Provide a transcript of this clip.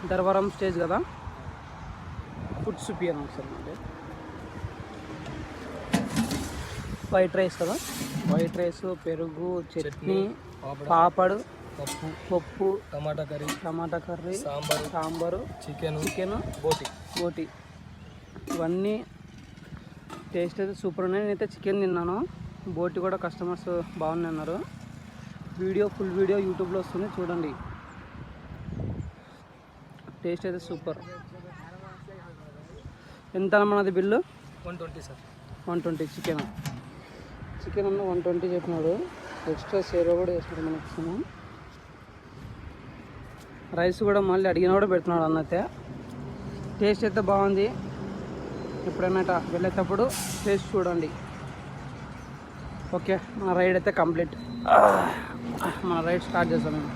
ధర్వరం stage కదా, food చూపియాను ఒకసారి. అంటే వైట్ రైస్ కదా, వైట్ రైస్, పెరుగు, చట్నీ, పాపడు, పప్పు, టమాటా కర్రీ, సాంబారు, చికెను, బోటి ఇవన్నీ టేస్ట్ అయితే సూపర్ ఉన్నాయి. నేనైతే చికెన్ తిన్నాను, బోటి కూడా కస్టమర్స్ బాగున్నాయి అన్నారు. ఫుల్ వీడియో యూట్యూబ్లో వస్తుంది చూడండి. టేస్ట్ అయితే సూపర్. ఎంత మనది బిల్లు? 120 సార్. 120 చికెన్ అన్న 120 చెప్పినాడు. ఎక్స్ట్రా సేవ కూడా వేసుకుంటాం మనకి. రైస్ కూడా మళ్ళీ అడిగిన కూడా పెడుతున్నాడు అన్నైతే. టేస్ట్ అయితే బాగుంది. ఎప్పుడైనా వెళ్ళేటప్పుడు టేస్ట్ చూడండి. ఓకే, మన రైడ్ అయితే కంప్లీట్. మన రైడ్ స్టార్ట్ చేస్తాం మేము.